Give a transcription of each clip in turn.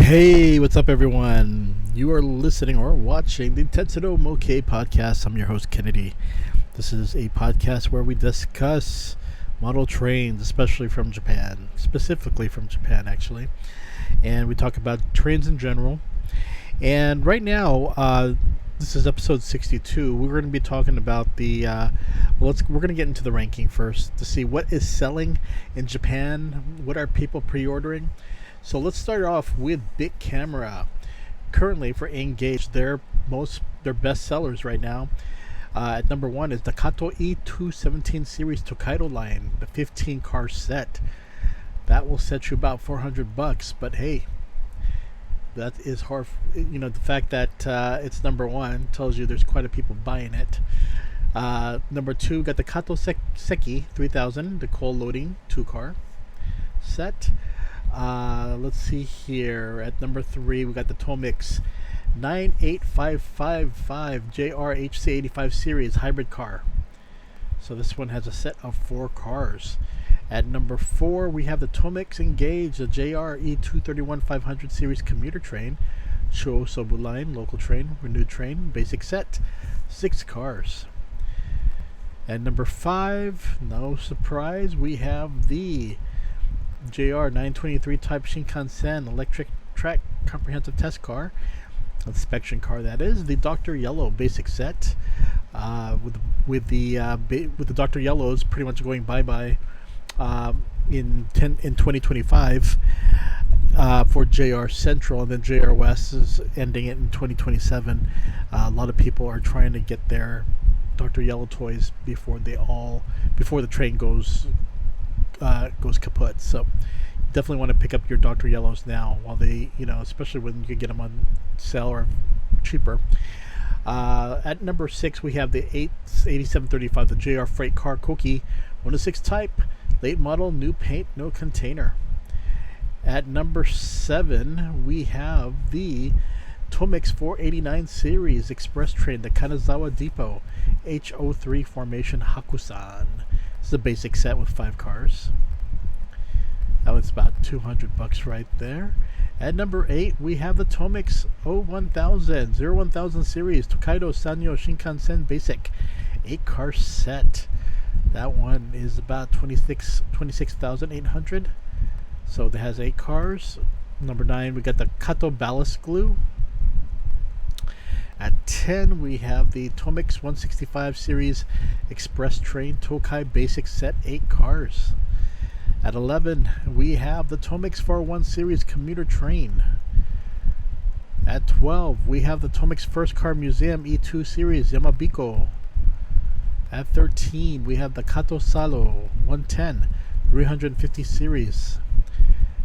Hey, what's up, everyone? You are listening or watching the Tetsudo Mokei Podcast. I'm your host, Kennedy. This is a podcast where we discuss model trains, especially from Japan, specifically from Japan, actually. And we talk about trains in general. And right now, this is episode 62. We're going to be talking about we're going to get into the ranking first to see what is selling in Japan. What are people pre-ordering? So let's start off with Big Camera. Currently for Engage, their best sellers right now. At number one is the KATO E217 series Tokaido line, the 15 car set. That will set you about $400, but hey, that is hard. The fact that it's number one tells you there's quite a people buying it. Number two, got the KATO Seki 3000, the cold loading 2-car set. Let's see here. At number three, we got the TOMIX 98555 JRHC85 series hybrid car. So this one has a set of 4 cars. At number 4, we have the TOMIX Engage, the JRE231 500 series commuter train, Chuosobu line, local train, renewed train, basic set, 6 cars. At number 5, no surprise, we have the JR 923 type Shinkansen electric track comprehensive test car, inspection car, that is the Dr. Yellow basic set, with the Dr. Yellows pretty much going bye-bye in 2025 for JR Central, and then JR West is ending it in 2027. A lot of people are trying to get their Dr. Yellow toys before the train goes kaput. So definitely want to pick up your Dr. Yellows now while they, especially when you can get them on sale or cheaper. At number 6, we have the 8735, the JR Freight Car Koki 106 type, late model, new paint, no container. At number 7, we have the TOMIX 489 series express train, the Kanazawa Depot H03 formation Hakusan. This is a basic set with 5 cars. That was about $200 right there. At number 8, we have the TOMIX 01000 series Tokaido Sanyo Shinkansen basic 8-car set. That one is about $26,800. So it has 8 cars. Number 9, we got the KATO ballast glue. At 10, we have the TOMIX 165 series express train Tokai basic set 8 cars. At 11, we have the TOMIX 401 series commuter train. At 12, we have the TOMIX first car museum E2 series Yamabiko. At 13, we have the KATO Salo 110 350 series.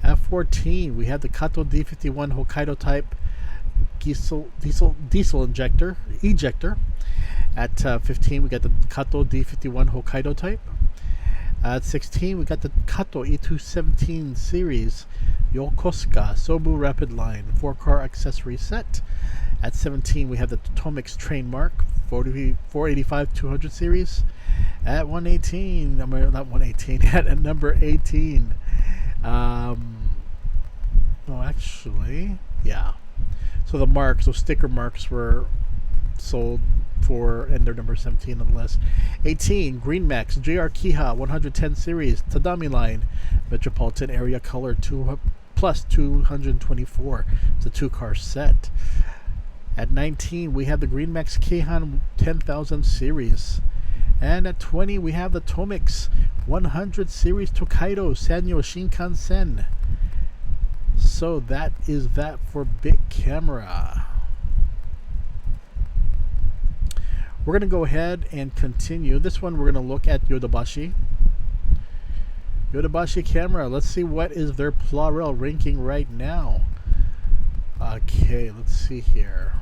At 14, we have the KATO D51 Hokkaido type diesel ejector. At 15, we got the KATO D51 Hokkaido type. At 16, we got the KATO E217 series Yokosuka Sobu Rapid Line 4-car accessory set. At 17, we have the TOMIX Train Mark 485 200 series. At 118, at number 18, so the marks, those sticker marks were sold and they're number 17 on the list. 18, Greenmax JR Kiha 110 series Tadami line Metropolitan Area Color 2 plus 224. It's a 2-car set. At 19, we have the Greenmax Keihan 10,000 series. And at 20, we have the TOMIX 100 series Tokaido Sanyo Shinkansen. So that is that for Big Camera. We're going to go ahead and continue. This one we're going to look at Yodobashi Camera. Let's see what is their Plarail ranking right now. Okay, let's see here.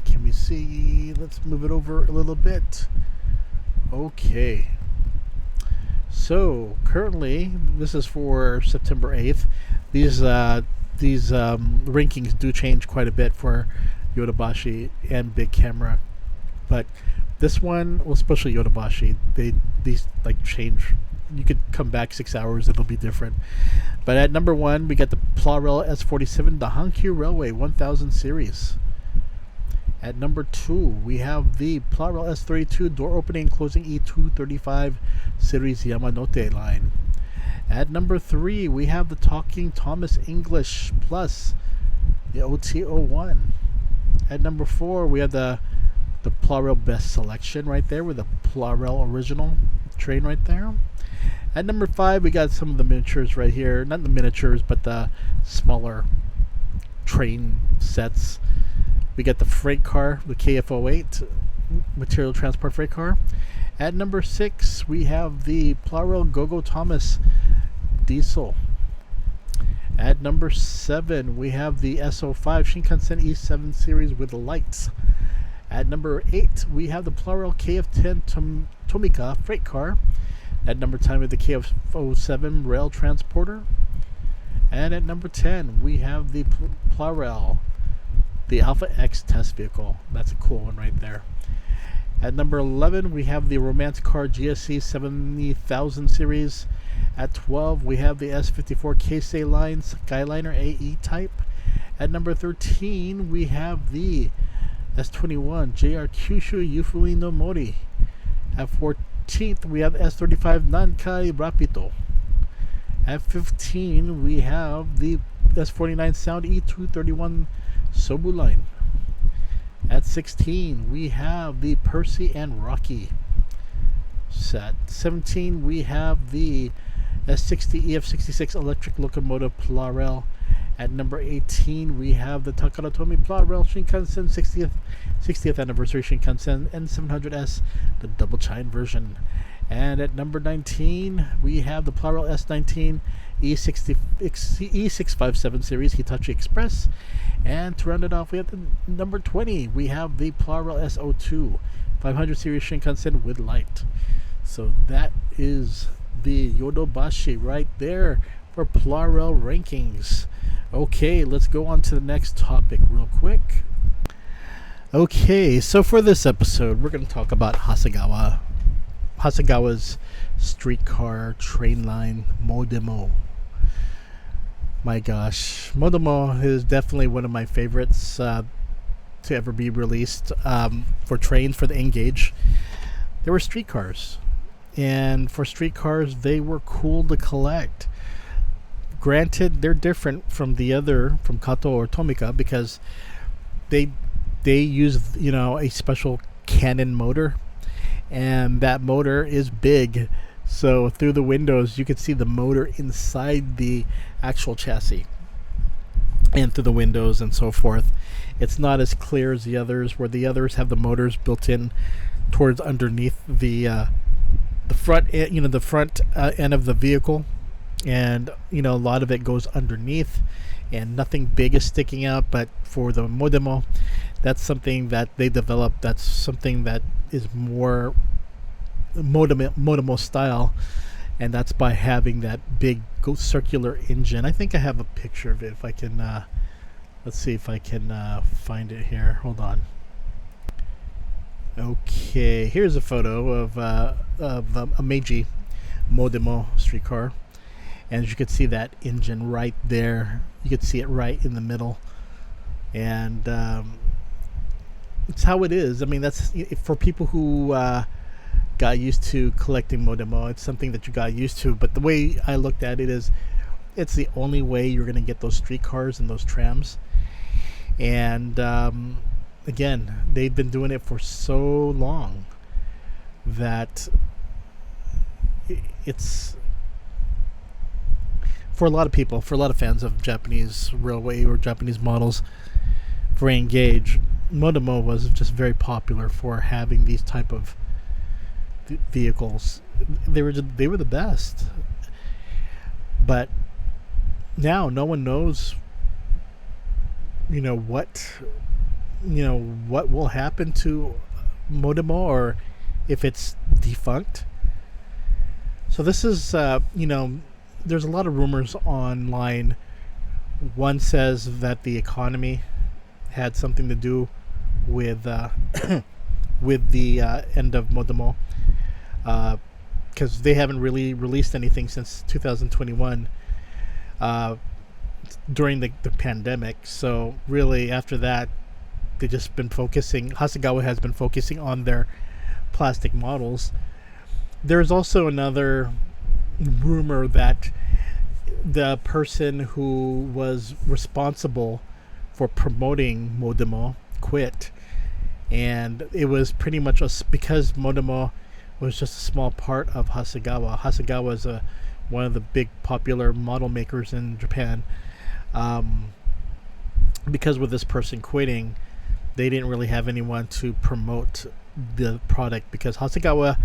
Can we see? Let's move it over a little bit. Okay. So currently, this is for September 8th. These rankings do change quite a bit for Yodobashi and Big Camera, but this one, well, especially Yodobashi, these change you could come back 6 hours, it'll be different. But at number 1, we got the Plarail S47, the Hankyu Railway 1000 series. At number 2, we have the Plarail S32 door opening and closing E235 series Yamanote line. At number 3, we have the Talking Thomas English Plus, the OT01. At number 4, we have the Plarail Best Selection right there with the Plarail Original train right there. At number 5, we got some of the miniatures right here. Not the miniatures, but the smaller train sets. We got the freight car, the KF08 material transport freight car. At number 6, we have the Plarail Gogo Thomas diesel. At number 7, we have the SO5 Shinkansen E7 series with the lights. At number 8, we have the Plarail KF10 Tomica freight car. At number 10, we have the KF07 rail transporter. And at number 10, we have the Plarail, the Alpha X test vehicle. That's a cool one right there. At number 11, we have the Romance Car GSC 70,000 series. At 12, we have the S54 Keisei line Skyliner AE type. At number 13, we have the S21 JR Kyushu Yufui no Mori. At 14th, we have the S35 Nankai Rapido. At 15, we have the S49 Sound E231 Sobu line. At 16, we have the Percy and Rocky set. 17, we have the S60 EF66 electric locomotive Plarail. At number 18, we have the Takara Tomy Plarail Shinkansen 60th anniversary Shinkansen N700S, the double chine version. And at number 19, we have the Plarail S19 E657 series Hitachi Express. And to round it off, we have the number 20, we have the Plarail SO2 500 series Shinkansen with light. So that is the Yodobashi right there for Plarail rankings. Okay, let's go on to the next topic real quick. Okay, so for this episode, we're going to talk about Hasegawa's streetcar train line Modemo. My gosh, Modemo is definitely one of my favorites to ever be released for trains for the N-Gauge. They were streetcars, and for streetcars, they were cool to collect. Granted, they're different from from KATO or Tomica because they use a special cannon motor, and that motor is big. So through the windows, you could see the motor inside the actual chassis, and through the windows and so forth. It's not as clear as the others, where the others have the motors built in towards underneath the front, the front end of the vehicle. And a lot of it goes underneath and nothing big is sticking out. But for the Modemo, that's something that they developed. That's something that is more Modemo style, and that's by having that big circular engine. I think I have a picture of it. If I can let's see if I can find it here. Hold on. Okay, here's a photo of a Meiji Modemo streetcar. And as you can see, that engine right there, you can see it right in the middle. And it's how it is. I mean, that's for people who got used to collecting Modemo. It's something that you got used to. But the way I looked at it is, it's the only way you're going to get those streetcars and those trams. And again, they've been doing it for so long that it's, for a lot of people, for a lot of fans of Japanese railway or Japanese models for N-Gauge, Modemo was just very popular for having these type of vehicles. They were the best. But now no one knows what will happen to Modemo, or if it's defunct. So this is there's a lot of rumors online. One says that the economy had something to do with with the end of Modemo. because they haven't really released anything since 2021 during the pandemic. So really, after that, they just been focusing. Hasegawa has been focusing on their plastic models. There's also another rumor that the person who was responsible for promoting Modemo quit, and it was pretty much because Modemo was just a small part of Hasegawa. Hasegawa is one of the big popular model makers in Japan. Because with this person quitting, they didn't really have anyone to promote the product, because Hasegawa,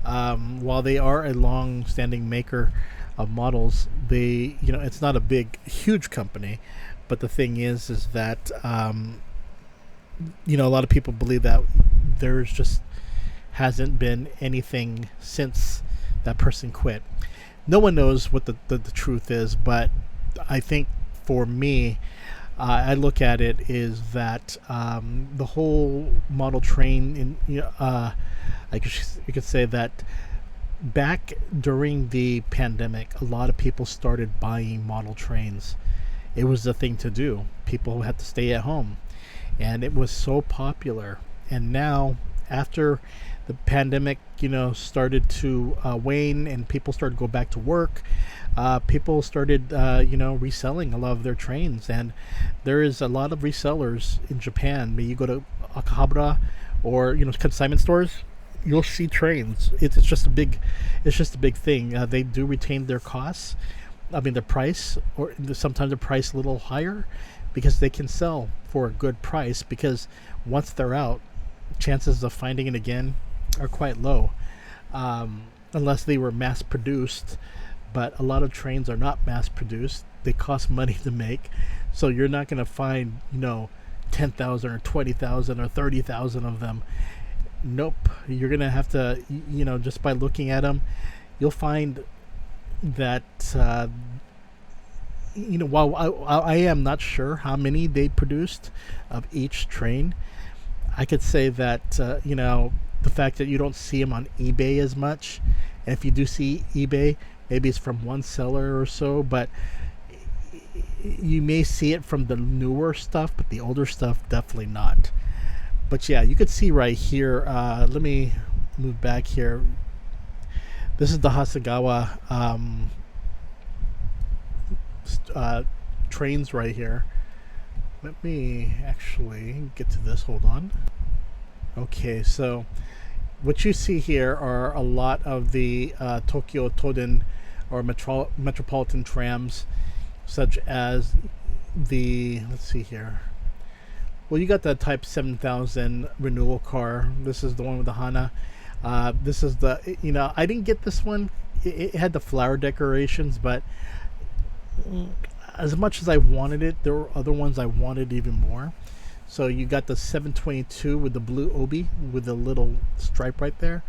while they are a long-standing maker of models, they, it's not a huge company. But the thing is that a lot of people believe that there's just hasn't been anything since that person quit. No one knows what the truth is, but I think for me, I look at it is that the whole model train, you could say that back during the pandemic, a lot of people started buying model trains. It was the thing to do. People had to stay at home, and it was so popular. And now, after the pandemic, started to wane, and people started to go back to work, people started, reselling a lot of their trains. And there is a lot of resellers in Japan. When you go to Akihabara or consignment stores, you'll see trains. It's just a big thing. They do retain their costs. I mean, the price, or sometimes the price a little higher, because they can sell for a good price, because once they're out, chances of finding it again are quite low, unless they were mass produced. But a lot of trains are not mass produced. They cost money to make, so you're not going to find 10,000 or 20,000 or 30,000 of them. Nope. You're going to have to, just by looking at them, you'll find that while I am not sure how many they produced of each train, I could say that the fact that you don't see them on eBay as much, and if you do see eBay, maybe it's from one seller or so, but you may see it from the newer stuff, but the older stuff definitely not. But yeah, you could see right here, let me move back here. This is the Hasegawa trains right here. Let me actually get to this. Hold on. Okay, so what you see here are a lot of the Tokyo Toden or metropolitan trams, such as the, let's see here. Well, you got the Type 7000 renewal car. This is the one with the Hana. This is the, I didn't get this one. It had the flower decorations, but as much as I wanted it, there were other ones I wanted even more. So you got the 722 with the blue obi with the little stripe right there.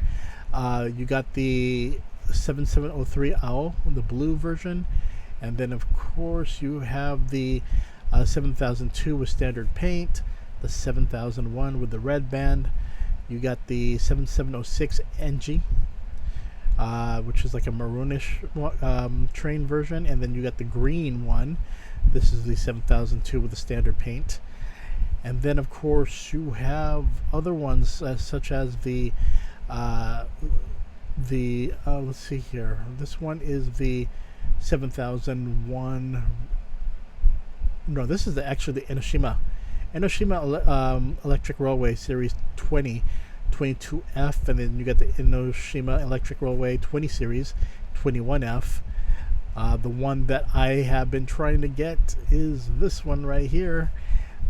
You got the 7703 owl, the blue version, and then of course you have the 7002 with standard paint, the 7001 with the red band. You got the 7706 NG, which is like a maroonish train version, and then you got the green one. This is the 7002 with the standard paint. And then of course you have other ones such as the let's see here. This one is the 7001. No, this is actually the Enoshima Electric Railway Series 22F, and then you got the Enoshima Electric Railway 20 Series 21F. The one that I have been trying to get is this one right here.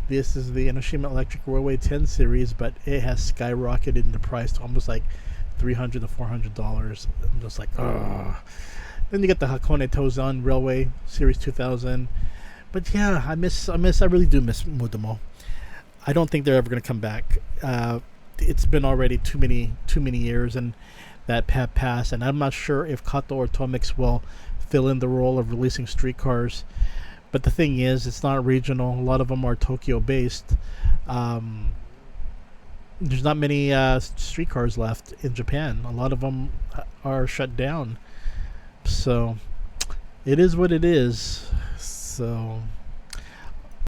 This is the Enoshima Electric Railway 10 Series, but it has skyrocketed in the price to almost like $300 to $400. I'm just like, ugh. Then you get the Hakone Tozan Railway Series 2000. But yeah, I really do miss Modemo. I don't think they're ever going to come back. It's been already too many years and that have passed, and I'm not sure if KATO or TOMIX will fill in the role of releasing streetcars. But the thing is, it's not regional. A lot of them are Tokyo based. there's not many streetcars left in Japan. A lot of them are shut down. So it is what it is. So